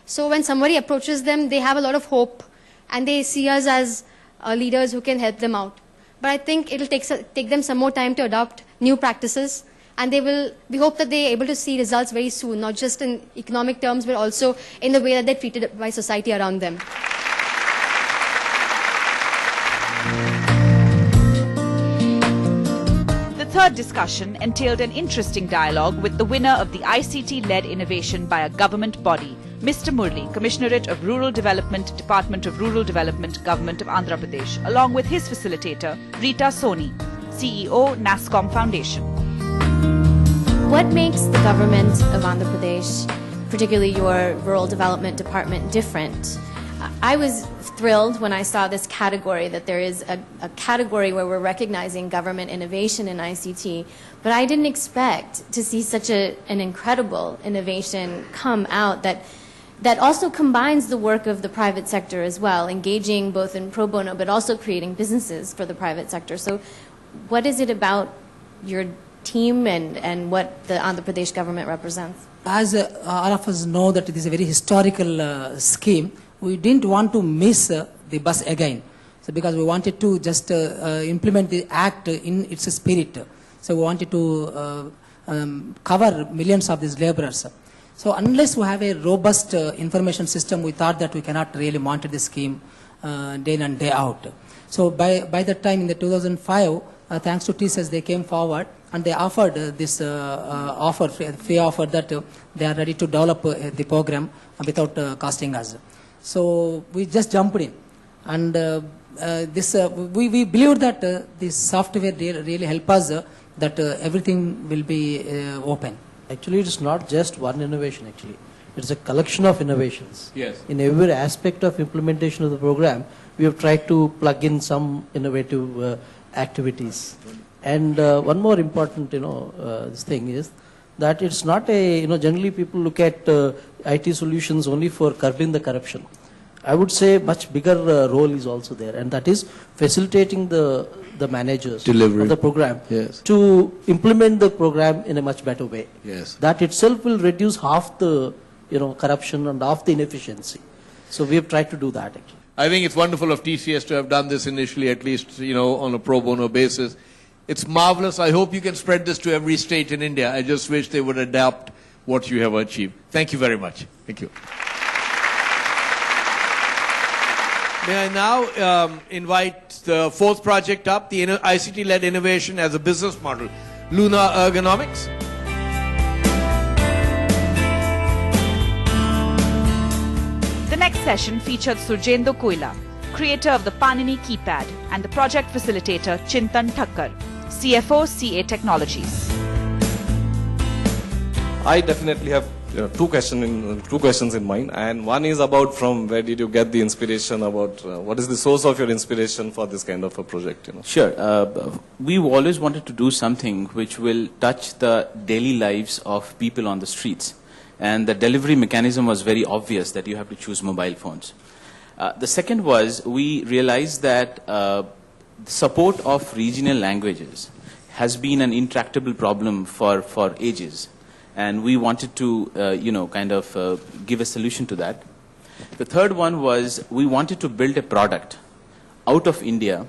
So when somebody approaches them, they have a lot of hope and they see us as leaders who can help them out. But I think it'll take them some more time to adopt new practices, and we hope that they're able to see results very soon, not just in economic terms, but also in the way that they're treated by society around them. The third discussion entailed an interesting dialogue with the winner of the ICT-led innovation by a government body, Mr. Murli, Commissionerate of Rural Development, Department of Rural Development, Government of Andhra Pradesh, along with his facilitator, Rita Soni, CEO, NASSCOM Foundation. What makes the government of Andhra Pradesh, particularly your Rural Development Department, different? I was thrilled when I saw this category, that there is a category where we're recognizing government innovation in ICT, but I didn't expect to see such an incredible innovation come out that also combines the work of the private sector as well, engaging both in pro bono but also creating businesses for the private sector. So what is it about your team and what the Andhra Pradesh government represents? As all of us know that it is a very historical scheme, we didn't want to miss the bus again. So because we wanted to just implement the act in its spirit. So we wanted to cover millions of these laborers. So unless we have a robust information system, we thought that we cannot really monitor the scheme day in and day out. So by that time in the 2005, thanks to TCS, they came forward and they offered this free offer that they are ready to develop the program without costing us. So we just jumped in, and we believe that this software really help us that everything will be open. Actually, it's not just one innovation. Actually, it's a collection of innovations. Yes. In every aspect of implementation of the program, we have tried to plug in some innovative activities. And one more important, this thing is that it's not a, generally people look at IT solutions only for curbing the corruption. I would say much bigger role is also there, and that is facilitating the managers Delivery of the program Yes. to implement the program in a much better way. Yes. That itself will reduce half the corruption and half the inefficiency. So we have tried to do that actually. I think it's wonderful of TCS to have done this initially, at least, on a pro bono basis. It's marvelous. I hope you can spread this to every state in India. I just wish they would adapt what you have achieved. Thank you very much. Thank you. May I now invite the fourth project up, the ICT-led innovation as a business model, Lunar Ergonomics. The next session featured Surjendo Koila, creator of the Panini keypad, and the project facilitator Chintan Thakkar, CFO CA Technologies. I definitely have two questions in mind, and one is about from where did you get the inspiration, about what is the source of your inspiration for this kind of a project? Sure. We've always wanted to do something which will touch the daily lives of people on the streets, and the delivery mechanism was very obvious that you have to choose mobile phones. The second was we realized that support of regional languages has been an intractable problem for ages. And we wanted to, give a solution to that. The third one was we wanted to build a product out of India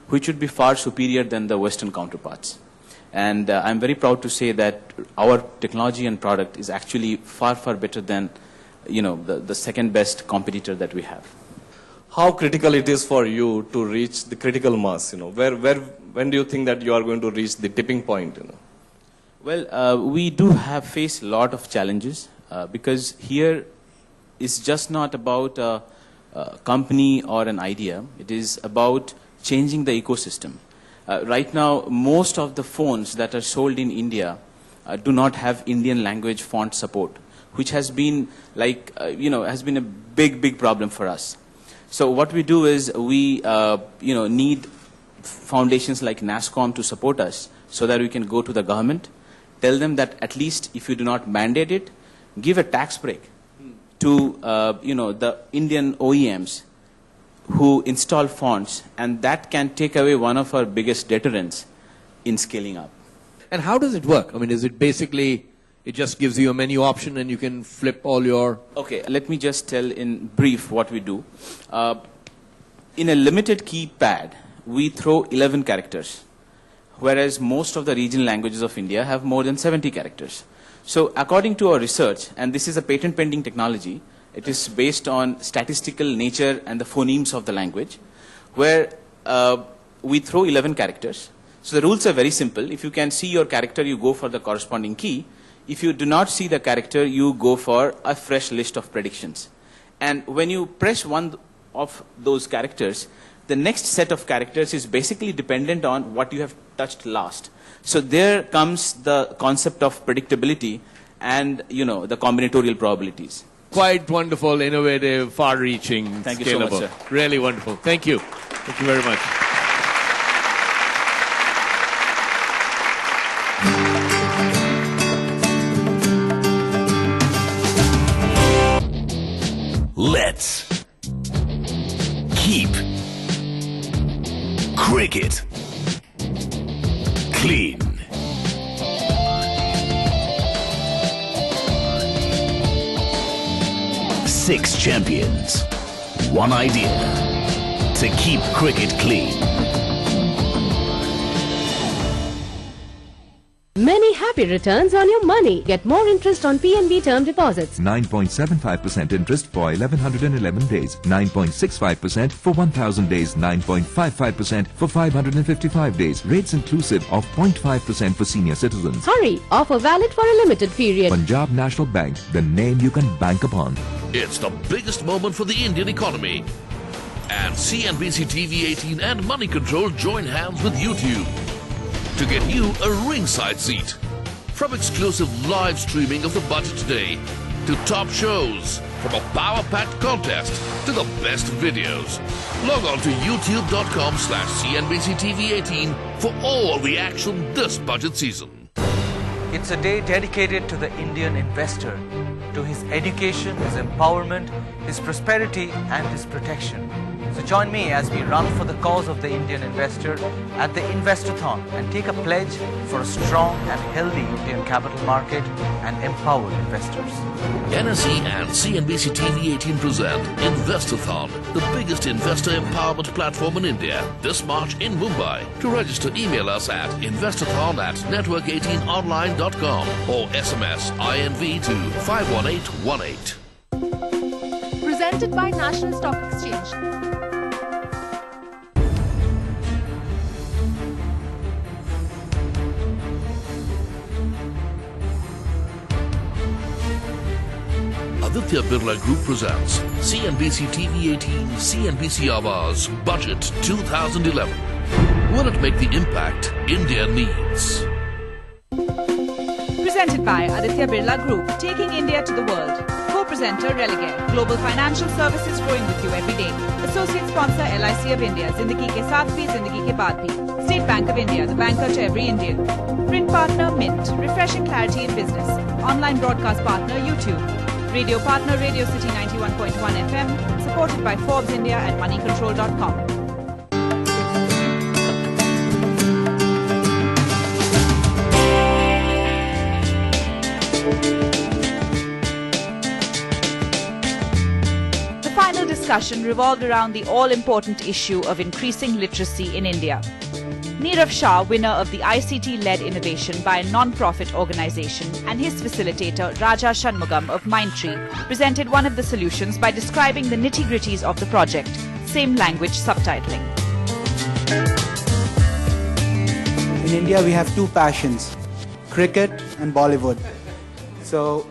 which would be far superior than the Western counterparts. And I'm very proud to say that our technology and product is actually far, far better than, the second best competitor that we have. How critical it is for you to reach the critical mass? When do you think that you are going to reach the tipping point? Well, we do have faced a lot of challenges because here it's just not about a company or an idea. It is about changing the ecosystem. Right now, most of the phones that are sold in India do not have Indian language font support, which has been has been a big problem for us. So what we do is we need foundations like NASSCOM to support us so that we can go to the government, tell them that at least if you do not mandate it, give a tax break to the Indian OEMs who install fonts, and that can take away one of our biggest deterrents in scaling up. And how does it work? I mean, is it basically It just gives you a menu option and you can flip all your... Okay, let me just tell in brief what we do. In a limited keypad, we throw 11 characters, whereas most of the regional languages of India have more than 70 characters. So according to our research, and this is a patent pending technology, it is based on statistical nature and the phonemes of the language, where we throw 11 characters. So the rules are very simple. If you can see your character, you go for the corresponding key. If you do not see the character, you go for a fresh list of predictions. And when you press one of those characters, the next set of characters is basically dependent on what you have touched last. So there comes the concept of predictability and, you know, the combinatorial probabilities. Quite wonderful, innovative, far-reaching, Thank you scalable. so much, sir. Really wonderful. Thank you. Thank you very much. Let's keep cricket clean. Six champions, one idea to keep cricket clean. Many happy returns on your money. Get more interest on PNB term deposits. 9.75% interest for 1111 days, 9.65% for 1000 days, 9.55% for 555 days. Rates inclusive of 0.5% for senior citizens. Hurry! Offer valid for a limited period. Punjab National Bank, the name you can bank upon. It's the biggest moment for the Indian economy. And CNBC TV 18 and Money Control join hands with YouTube to get you a ringside seat. From exclusive live streaming of the budget today to top shows, from a power-packed contest to the best videos. Log on to youtube.com/CNBC-TV18 for all the action this budget season. It's a day dedicated to the Indian investor, to his education, his empowerment, his prosperity and his protection. So join me as we run for the cause of the Indian investor at the Investathon and take a pledge for a strong and healthy Indian capital market and empowered investors. NSE and CNBC TV 18 present Investathon, the biggest investor empowerment platform in India, this March in Mumbai. To register, email us at investathon@network18online.com or SMS INV to 51818. Presented by National Stock Exchange. Aditya Birla Group presents CNBC TV 18 CNBC Awaaz Budget 2011. Will it make the impact India needs? Presented by Aditya Birla Group, taking India to the world. Co-presenter Religare, Global Financial Services growing with you every day. Associate sponsor LIC of India, Zindagi ke saath bhi, Zindagi ke baad bhi. State Bank of India, the banker to every Indian. Print partner Mint, refreshing clarity in business. Online broadcast partner YouTube. Radio partner Radio City 91.1 FM, supported by Forbes India and moneycontrol.com. The final discussion revolved around the all-important issue of increasing literacy in India. Nirav Shah, winner of the ICT-led innovation by a non-profit organization, and his facilitator Raja Shanmugam of Mindtree presented one of the solutions by describing the nitty-gritties of the project, same language subtitling. In India, we have two passions, cricket and Bollywood. So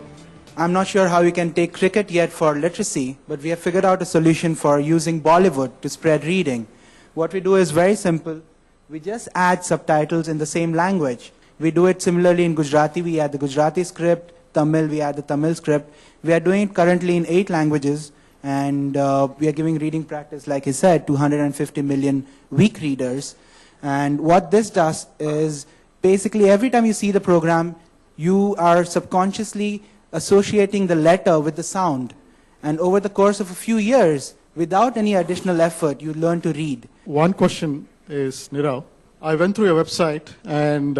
I'm not sure how we can take cricket yet for literacy, but we have figured out a solution for using Bollywood to spread reading. What we do is very simple. We just add subtitles in the same language. We do it similarly in Gujarati. We add the Gujarati script. Tamil, we add the Tamil script. We are doing it currently in 8 languages, and we are giving reading practice, like he said, 250 million weak readers. And what this does is, basically every time you see the program, you are subconsciously associating the letter with the sound. And over the course of a few years, without any additional effort, you learn to read. One question is, Nirav, I went through your website and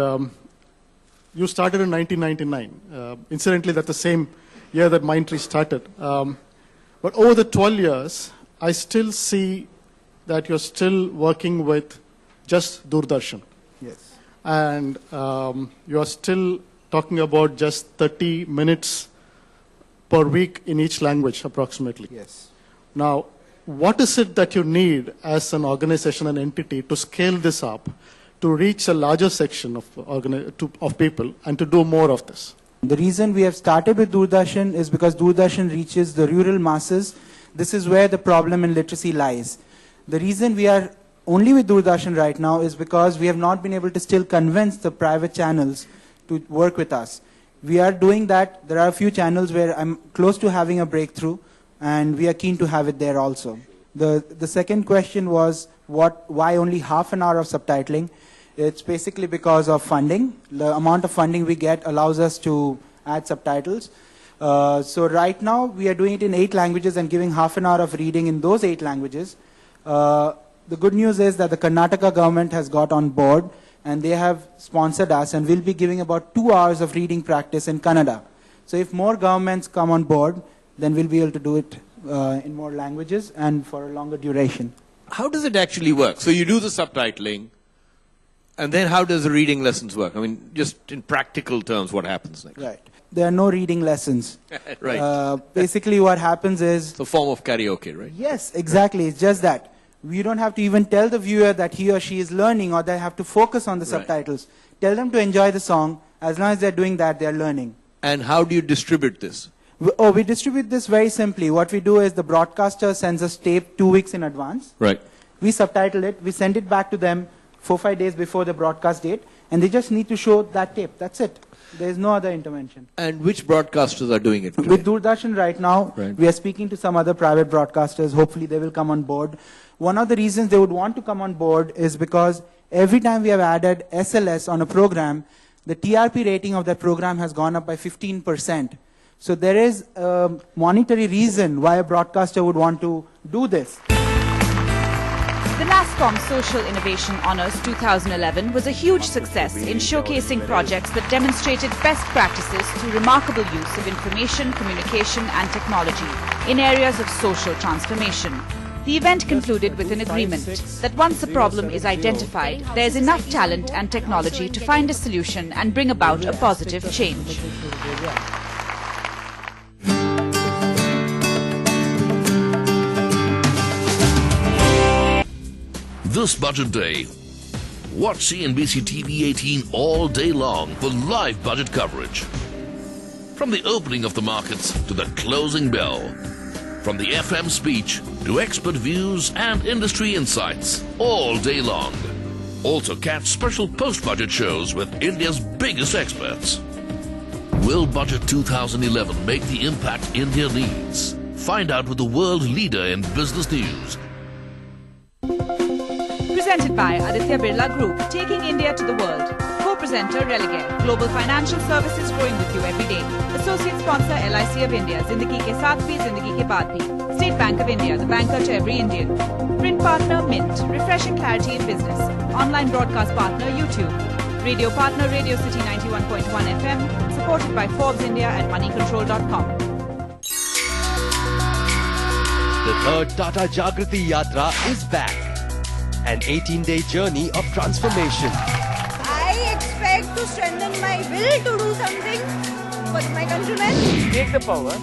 you started in 1999. Incidentally, that's the same year that Mindtree started. But over the 12 years, I still see that you're still working with just Doordarshan. Yes. And you are still talking about just 30 minutes per week in each language, approximately. Yes. Now, what is it that you need as an organization and entity to scale this up, to reach a larger section of people, and to do more of this? The reason we have started with Doordarshan is because Doordarshan reaches the rural masses. This is where the problem in literacy lies. The reason we are only with Doordarshan right now is because we have not been able to still convince the private channels to work with us. We are doing that. There are a few channels where I'm close to having a breakthrough, and we are keen to have it there also. The second question was why only half an hour of subtitling? It's basically because of funding. The amount of funding we get allows us to add subtitles. So right now we are doing it in 8 languages and giving half an hour of reading in those 8 languages. The good news is that the Karnataka government has got on board, and they have sponsored us, and we'll be giving about 2 hours of reading practice in Kannada. So if more governments come on board, then we'll be able to do it in more languages and for a longer duration. How does it actually work? So you do the subtitling, and then how does the reading lessons work? I mean, just in practical terms, what happens next? Right. There are no reading lessons. Right. Basically what happens is... It's a form of karaoke, right? Yes, exactly. It's just that. You don't have to even tell the viewer that he or she is learning, or they have to focus on the subtitles. Tell them to enjoy the song. As long as they're doing that, they're learning. And how do you distribute this? We distribute this very simply. What we do is the broadcaster sends us tape 2 weeks in advance. Right. We subtitle it. We send it back to them 4-5 days before the broadcast date. And they just need to show that tape. That's it. There is no other intervention. And which broadcasters are doing it today? With Doordarshan right now, we are speaking to some other private broadcasters. Hopefully they will come on board. One of the reasons they would want to come on board is because every time we have added SLS on a program, the TRP rating of that program has gone up by 15%. So there is a monetary reason why a broadcaster would want to do this. The NASSCOM Social Innovation Honours 2011 was a huge success in showcasing projects that demonstrated best practices through remarkable use of information, communication and technology in areas of social transformation. The event concluded with an agreement that once a problem is identified, there is enough talent and technology to find a solution and bring about a positive change. This budget day, watch CNBC TV 18 all day long for live budget coverage. From the opening of the markets to the closing bell, from the FM speech to expert views and industry insights all day long. Also catch special post-budget shows with India's biggest experts. Will Budget 2011 make the impact India needs? Find out with the world leader in business news. Presented by Aditya Birla Group, taking India to the world. Co-presenter Religare, Global Financial Services growing with you every day. Associate sponsor LIC of India, Zindagi ke saath bhi, Zindagi ke baad bhi. State Bank of India, the banker to every Indian. Print partner Mint, refreshing clarity in business. Online broadcast partner YouTube. Radio partner Radio City 91.1 FM, supported by Forbes India and moneycontrol.com. The third Tata Jagriti Yatra is back. An 18-day journey of transformation. I expect to strengthen my will to do something for my countrymen. Take the power,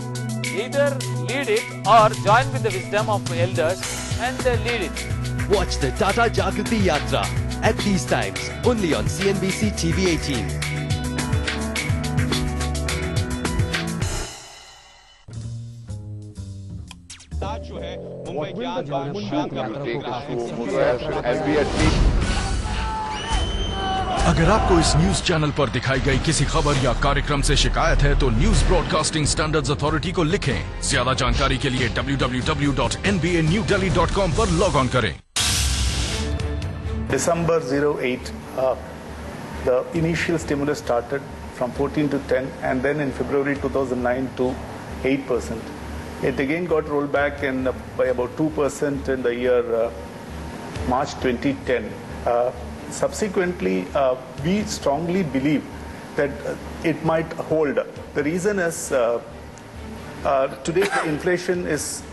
either lead it or join with the wisdom of elders and lead it. Watch the Tata Jagriti Yatra at these times only on CNBC TV 18. अगर आपको इस news channel पर दिखाई गई किसी खबर या कार्यक्रम से शिकायत है तो न्यूज ब्रॉडकास्टिंग स्टैंडर्ड्स अथॉरिटी को लिखें। ज्यादा जानकारी के लिए www.nbanewdelhi.com पर लॉग ऑन करें। December 08, the initial stimulus started from 14 to 10, and then in February 2009 to 8%. It again got rolled back by about 2% in the year March 2010. Subsequently, we strongly believe that it might hold. The reason is today the inflation is